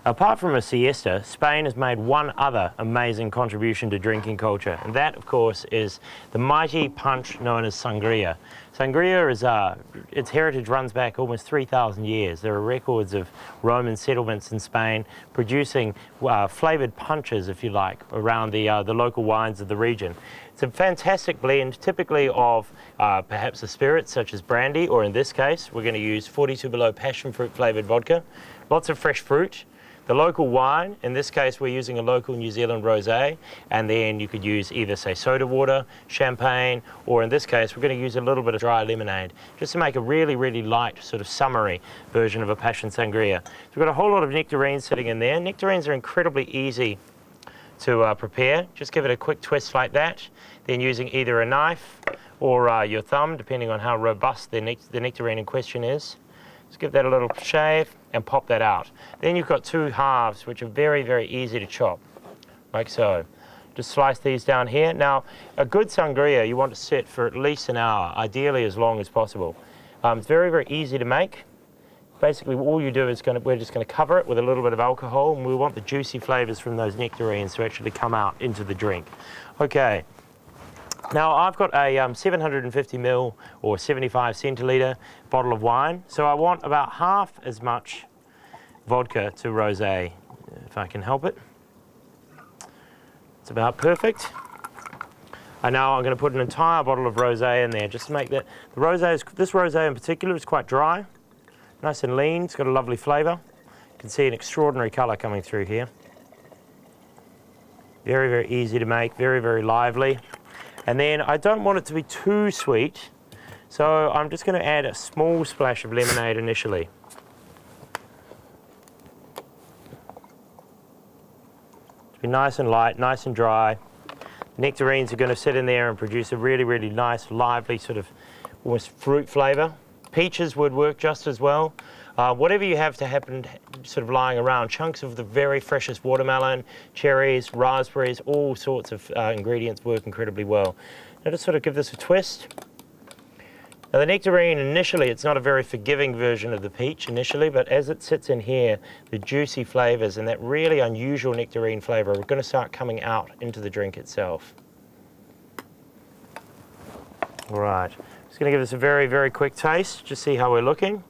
Apart from a siesta, Spain has made one other amazing contribution to drinking culture, and that, of course, is the mighty punch known as sangria. Sangria is, its heritage runs back almost 3,000 years. There are records of Roman settlements in Spain producing flavoured punches, if you like, around the local wines of the region. It's a fantastic blend, typically of perhaps a spirit such as brandy, or in this case, we're going to use 42 Below passion fruit flavoured vodka. Lots of fresh fruit. The local wine, in this case we're using a local New Zealand rosé, and then you could use either, say, soda water, champagne, or in this case we're going to use a little bit of dry lemonade, just to make a really, really light, sort of summery version of a passion sangria. So we've got a whole lot of nectarines sitting in there. Nectarines are incredibly easy to prepare. Just give it a quick twist like that, then using either a knife or your thumb, depending on how robust the nectarine in question is. Just give that a little shave and pop that out. Then you've got two halves which are very, very easy to chop, like so. Just slice these down here. Now, a good sangria you want to sit for at least an hour, ideally as long as possible. It's very, very easy to make. Basically, all you do is we're just going to cover it with a little bit of alcohol, and we want the juicy flavours from those nectarines to actually come out into the drink. Okay. Now, I've got a 750ml or 75 centilitre bottle of wine, so I want about half as much vodka to rosé, if I can help it. It's about perfect. And now I'm going to put an entire bottle of rosé in there, just to make that. This rosé in particular is quite dry, nice and lean. It's got a lovely flavour. You can see an extraordinary colour coming through here. Very, very easy to make, very, very lively. And then I don't want it to be too sweet, so I'm just going to add a small splash of lemonade initially. To be nice and light, nice and dry. Nectarines are going to sit in there and produce a really, really nice, lively sort of almost fruit flavour. Peaches would work just as well. Whatever you have to happen sort of lying around, chunks of the very freshest watermelon, cherries, raspberries, all sorts of ingredients work incredibly well. Now just sort of give this a twist. Now the nectarine initially, it's not a very forgiving version of the peach initially, but as it sits in here, the juicy flavours and that really unusual nectarine flavour are going to start coming out into the drink itself. All right, just going to give this a very, very quick taste, just see how we're looking.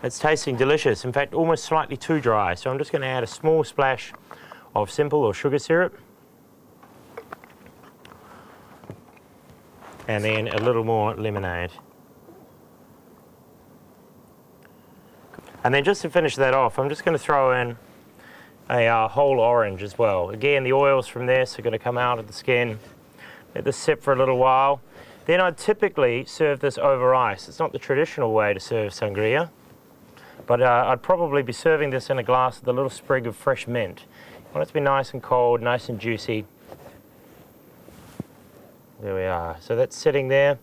It's tasting delicious, in fact almost slightly too dry, so I'm just going to add a small splash of simple or sugar syrup. And then a little more lemonade. And then just to finish that off, I'm just going to throw in a whole orange as well. Again, the oils from this are going to come out of the skin. Let this sit for a little while. Then I'd typically serve this over ice. It's not the traditional way to serve sangria, but I'd probably be serving this in a glass with a little sprig of fresh mint. I want it to be nice and cold, nice and juicy. There we are. So that's sitting there,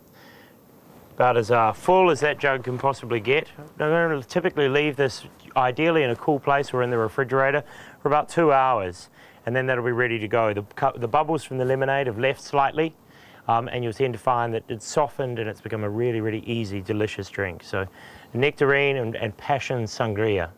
about as full as that jug can possibly get. I'm going to typically leave this ideally in a cool place or in the refrigerator for about 2 hours, and then that'll be ready to go. The bubbles from the lemonade have left slightly, and you'll tend to find that it's softened and it's become a really, really easy, delicious drink. So nectarine and passion sangria.